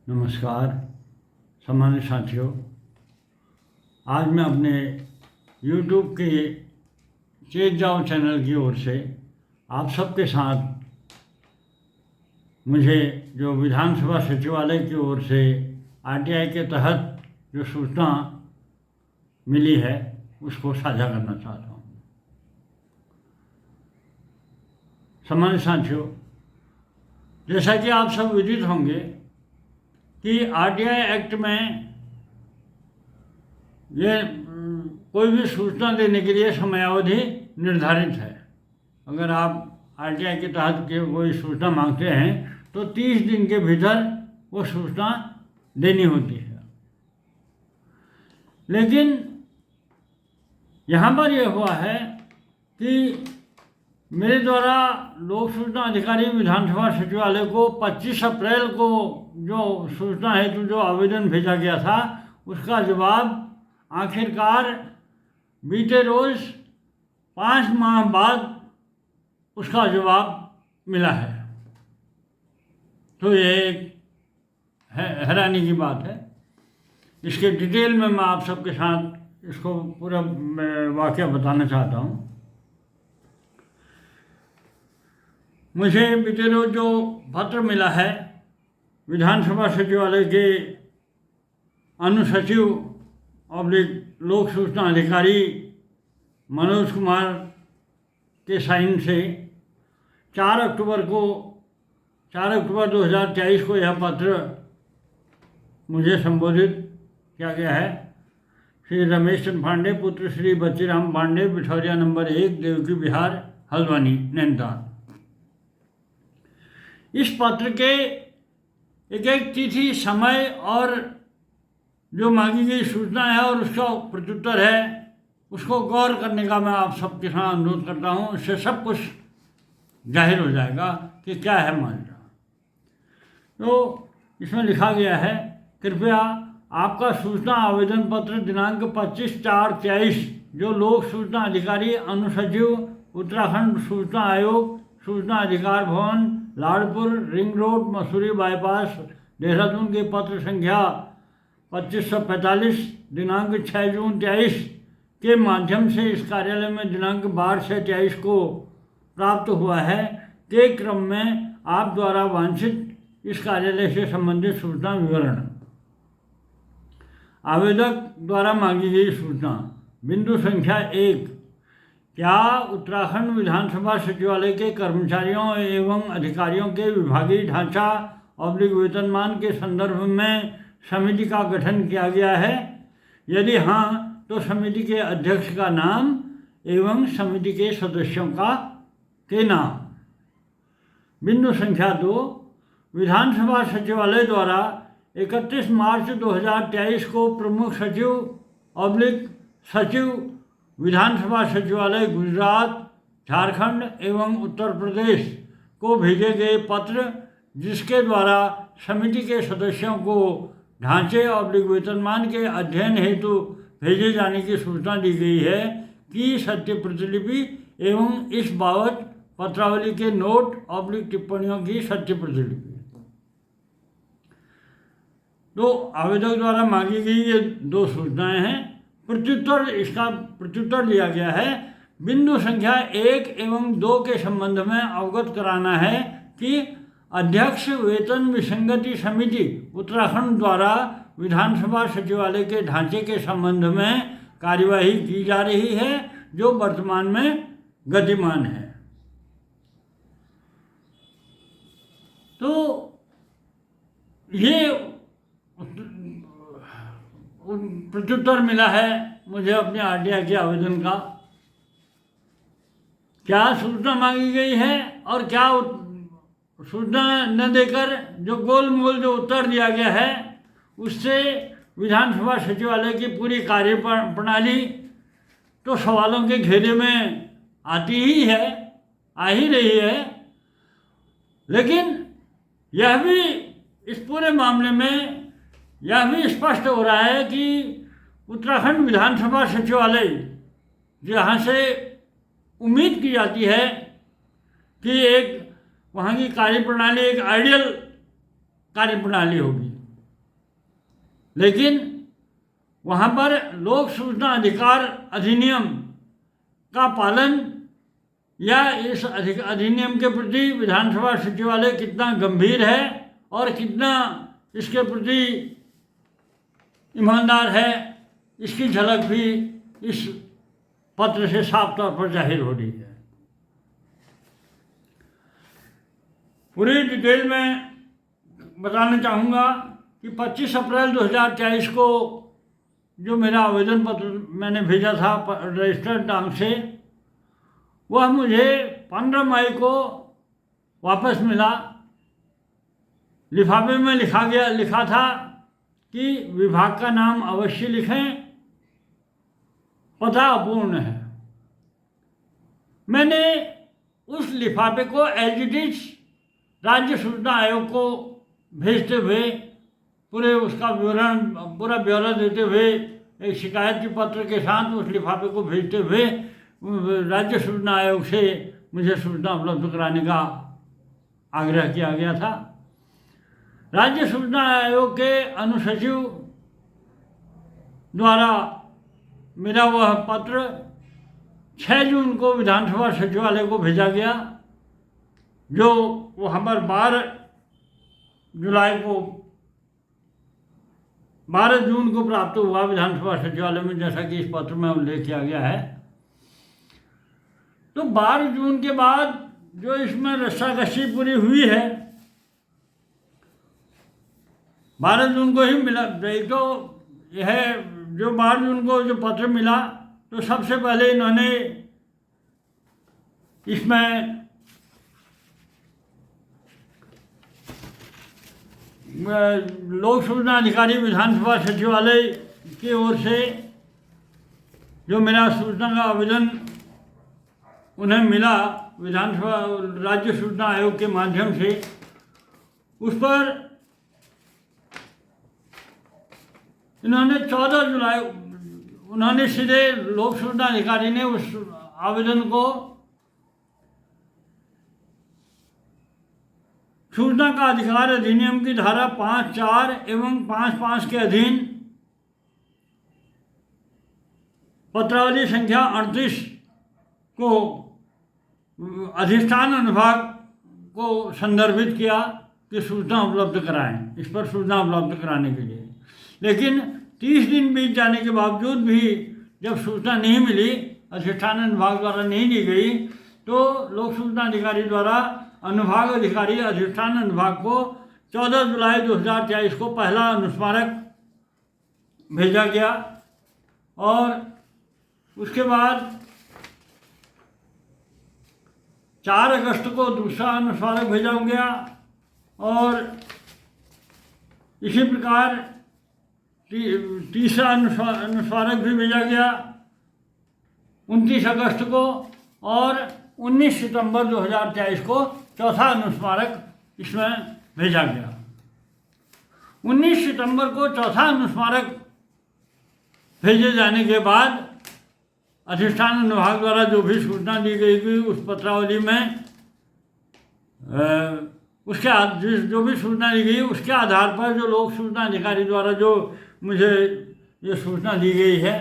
नमस्कार सम्मानित साथियों, आज मैं अपने YouTube के चेत जाओ चैनल की ओर से आप सबके साथ मुझे जो विधानसभा सचिवालय की ओर से RTI के तहत जो सूचना मिली है उसको साझा करना चाहता हूँ। सम्मानित साथियों, जैसा कि आप सब विदित होंगे कि RTI एक्ट में ये कोई भी सूचना देने के लिए समयावधि निर्धारित है। अगर आप RTI के तहत के कोई सूचना मांगते हैं तो 30 दिन के भीतर वो सूचना देनी होती है। लेकिन यहाँ पर यह हुआ है कि मेरे द्वारा लोक सूचना अधिकारी विधानसभा सचिवालय को 25 अप्रैल को जो सूचना हेतु जो आवेदन भेजा गया था उसका जवाब आखिरकार बीते रोज़ 5 माह बाद उसका जवाब मिला है। तो ये एक हैरानी की बात है। इसके डिटेल में मैं आप सबके साथ इसको पूरा वाक़या बताना चाहता हूँ। मुझे बीते रोज जो पत्र मिला है विधानसभा सचिवालय के अनुसचिव लोक सूचना अधिकारी मनोज कुमार के साइन से 4 अक्टूबर 2023 को यह पत्र मुझे संबोधित किया गया है। श्री रमेश चंद्र पांडे पुत्र श्री बच्चीराम पांडे, बिठौरिया नंबर 1, देवकी विहार, हल्द्वानी, नैनीताल। इस पत्र के एक तिथि, समय और जो मांगी गई सूचना है और उसका प्रत्युत्तर है उसको गौर करने का मैं आप सबके साथ अनुरोध करता हूँ। इससे सब कुछ जाहिर हो जाएगा कि क्या है मामला। तो इसमें लिखा गया है, कृपया आपका सूचना आवेदन पत्र दिनांक 25/4/23 जो लोक सूचना अधिकारी अनुसचिव उत्तराखंड सूचना आयोग, सूचना अधिकार भवन, Ladpur, ring road, Mussoorie bypass, Dehradun के पत्र संख्या 2545 दिनांक 6 जून 23 के माध्यम से इस कार्यालय में दिनांक 12/6/23 को प्राप्त हुआ है के क्रम में आप द्वारा वांछित इस कार्यालय से संबंधित सूचना विवरण। आवेदक द्वारा मांगी गई सूचना। बिंदु संख्या 1, क्या उत्तराखंड विधानसभा सचिवालय के कर्मचारियों एवं अधिकारियों के विभागीय ढांचा और वेतनमान के संदर्भ में समिति का गठन किया गया है? यदि हाँ, तो समिति के अध्यक्ष का नाम एवं समिति के सदस्यों के नाम। बिंदु संख्या 2, विधानसभा सचिवालय द्वारा 31 मार्च 2023 को प्रमुख सचिव विधानसभा सचिवालय गुजरात, झारखंड एवं उत्तर प्रदेश को भेजे गए पत्र जिसके द्वारा समिति के सदस्यों को ढांचे और वेतनमान के अध्ययन हेतु भेजे जाने की सूचना दी गई है कि सत्य प्रतिलिपि एवं इस बाबत पत्रावली के नोट और टिप्पणियों की सत्य प्रतिलिपि। तो आवेदक द्वारा मांगी गई ये 2 सूचनाएं हैं। इसका प्रत्युत्तर दिया गया है। बिंदु संख्या 1 एवं 2 के संबंध में अवगत कराना है कि अध्यक्ष वेतन विसंगति समिति उत्तराखंड द्वारा विधानसभा सचिवालय के ढांचे के संबंध में कार्यवाही की जा रही है जो वर्तमान में गतिमान है। तो ये प्रत्युत्तर मिला है मुझे अपने RTI के आवेदन का। क्या सूचना मांगी गई है और क्या सूचना न देकर जो गोलमोल जो उत्तर दिया गया है उससे विधानसभा सचिवालय की पूरी कार्य प्रणाली तो सवालों के घेरे में आती ही है, आ ही रही है। लेकिन यह भी इस पूरे मामले में यह भी स्पष्ट हो रहा है कि उत्तराखंड विधानसभा सचिवालय जहाँ से उम्मीद की जाती है कि एक वहाँ की कार्यप्रणाली एक आइडियल कार्यप्रणाली होगी, लेकिन वहाँ पर लोक सूचना अधिकार अधिनियम का पालन या इस अधिनियम के प्रति विधानसभा सचिवालय कितना गंभीर है और कितना इसके प्रति ईमानदार है, इसकी झलक भी इस पत्र से साफ तौर पर जाहिर हो रही है। पूरी डिटेल में बताना चाहूँगा कि 25 अप्रैल 2023 को जो मेरा आवेदन पत्र मैंने भेजा था रजिस्टर्ड ढंग से, वह मुझे 15 मई को वापस मिला। लिफाफे में लिखा था कि विभाग का नाम अवश्य लिखें, पता अपूर्ण है। मैंने उस लिफाफे को एज इट इज राज्य सूचना आयोग को भेजते हुए पूरा ब्यौरा देते हुए एक शिकायती पत्र के साथ उस लिफाफे को भेजते हुए राज्य सूचना आयोग से मुझे सूचना उपलब्ध कराने का आग्रह किया गया था। राज्य सूचना आयोग के अनुसचिव द्वारा मेरा वह पत्र 6 जून को विधानसभा सचिवालय को भेजा गया, जो वहाँ पर 12 जून को प्राप्त हुआ विधानसभा सचिवालय में, जैसा कि इस पत्र में उल्लेख किया गया है। तो 12 जून के बाद जो इसमें रस्साकशी पूरी हुई है, 12 जून को ही मिला। एक तो यह जो 12 जून को जो पत्र मिला, तो सबसे पहले इन्होंने इसमें लोक सूचना अधिकारी विधानसभा सचिवालय की ओर से जो मेरा सूचना का आवेदन उन्हें मिला विधानसभा राज्य सूचना आयोग के माध्यम से, उस पर इन्होंने 14 जुलाई उन्होंने सीधे लोक सूचना अधिकारी ने उस आवेदन को सूचना का अधिकार अधिनियम की धारा 5(4) एवं 5(5) के अधीन पत्रावली संख्या 38 को अधिष्ठान अनुभाग को संदर्भित किया कि सूचना उपलब्ध कराएं, इस पर सूचना उपलब्ध कराने के लिए। लेकिन 30 दिन बीत जाने के बावजूद भी जब सूचना नहीं मिली, अधिष्ठान अनुभाग द्वारा नहीं दी गई, तो लोक सूचना अधिकारी द्वारा अनुभाग अधिकारी अधिष्ठान अनुभाग को 14 जुलाई 2023 को पहला अनुस्मारक भेजा गया और उसके बाद 4 अगस्त को दूसरा अनुस्मारक भेजा गया और इसी प्रकार तीसरा अनुस्मारक भी भेजा गया 29 अगस्त को और 19 सितंबर 2023 को चौथा अनुस्मारक इसमें भेजा गया। 19 सितंबर को चौथा अनुस्मारक भेजे जाने के बाद अधिष्ठान अनुभाग द्वारा जो भी सूचना दी गई थी उस पत्रावली में उसके जो भी सूचना दी गई उसके आधार पर जो लोक सूचना अधिकारी द्वारा जो मुझे ये सूचना दी गई है,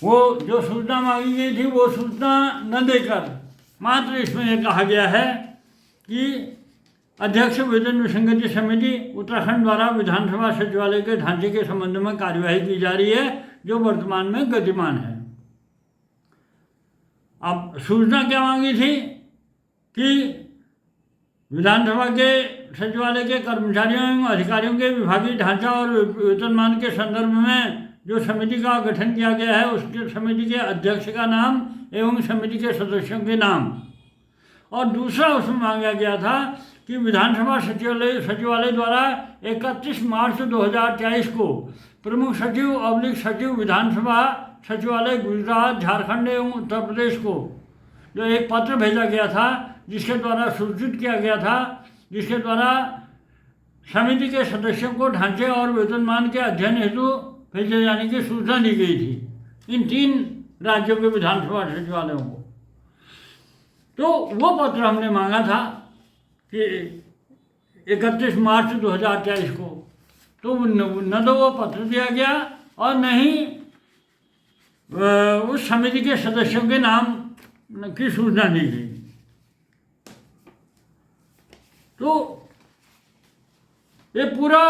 वो जो सूचना मांगी गई थी वो सूचना न देकर मात्र इसमें यह कहा गया है कि अध्यक्ष वेतन विसंगति समिति उत्तराखंड द्वारा विधानसभा सचिवालय के ढांचे के संबंध में कार्यवाही की जा रही है, जो वर्तमान में गतिमान है। अब सूचना क्या मांगी थी कि विधानसभा के सचिवालय के कर्मचारियों एवं अधिकारियों के विभागीय ढांचा और वेतनमान के संदर्भ में जो समिति का गठन किया गया है उसके समिति के अध्यक्ष का नाम एवं समिति के सदस्यों के नाम, और दूसरा उसमें मांगा गया था कि विधानसभा सचिवालय द्वारा 31 मार्च 2023 को प्रमुख सचिव / सचिव विधानसभा सचिवालय गुजरात, झारखंड एवं उत्तर प्रदेश को जो एक पत्र भेजा गया था जिसके द्वारा सूचित किया गया था, जिसके द्वारा समिति के सदस्यों को ढांचे और वेतनमान के अध्ययन हेतु भेजे जाने की सूचना दी गई थी इन 3 राज्यों के विधानसभा सचिवालयों को। तो वो पत्र हमने मांगा था कि 31 मार्च 2023 को तो न तो वो पत्र दिया गया और न ही उस समिति के सदस्यों के नाम की सूचना दी गई। तो ये पूरा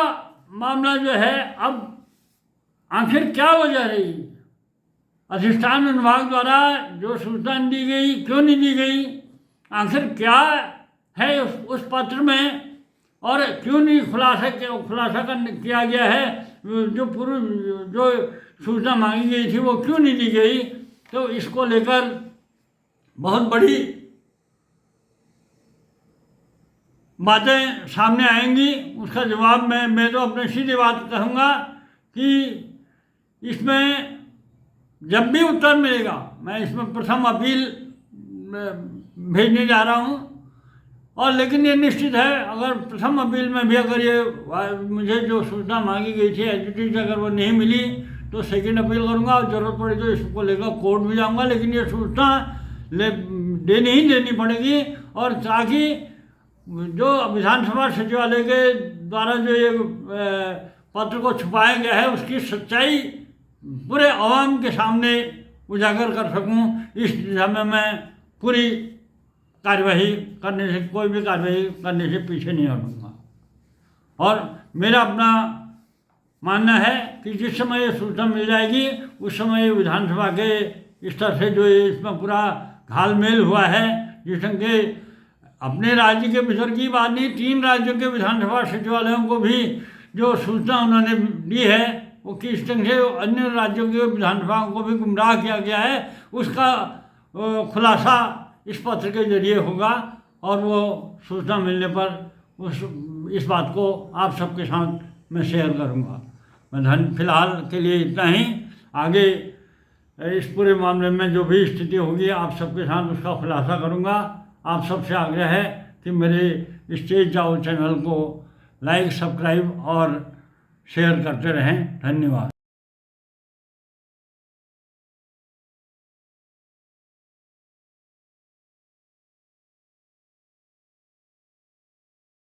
मामला जो है, अब आखिर क्या वजह रही, अधिष्ठान विभाग द्वारा जो सूचना दी गई क्यों नहीं दी गई, आखिर क्या है उस पत्र में, और क्यों नहीं खुलासा किया गया है, जो सूचना मांगी गई थी वो क्यों नहीं दी गई। तो इसको लेकर बहुत बड़ी बातें सामने आएंगी। उसका जवाब मैं तो अपने सीधी बात कहूँगा कि इसमें जब भी उत्तर मिलेगा, मैं इसमें प्रथम अपील भेजने जा रहा हूँ। और लेकिन ये निश्चित है, अगर प्रथम अपील में भी अगर ये मुझे जो सूचना मांगी गई थी एडिटिव अगर वो नहीं मिली तो सेकंड अपील करूँगा, और ज़रूरत पड़ी तो इसको लेकर कोर्ट भी जाऊँगा। लेकिन ये सूचना देनी पड़ेगी, और ताकि जो विधानसभा सचिवालय के द्वारा जो ये पत्र को छुपाया गया है उसकी सच्चाई पूरे आवाम के सामने उजागर कर सकूं, इस दिशा में मैं पूरी कार्यवाही करने से, कोई भी कार्यवाही करने से पीछे नहीं हटूँगा। और मेरा अपना मानना है कि जिस समय ये सूचना मिल जाएगी उस समय विधानसभा के स्तर से जो इसमें पूरा घालमेल हुआ है, जिसमें कि अपने राज्य के भीतर की बात नहीं, 3 राज्यों के विधानसभा सचिवालयों को भी जो सूचना उन्होंने दी है वो किस ढंग से अन्य राज्यों के विधानसभाओं को भी गुमराह किया गया है, उसका खुलासा इस पत्र के जरिए होगा। और वो सूचना मिलने पर इस बात को आप सबके साथ मैं शेयर करूँगा। मैं फिलहाल के लिए इतना ही, आगे इस पूरे मामले में जो भी स्थिति होगी आप सबके साथ उसका खुलासा करूँगा। आप सबसे आग्रह है कि मेरे स्टेज जाओ चैनल को लाइक, सब्सक्राइब और शेयर करते रहें। धन्यवाद।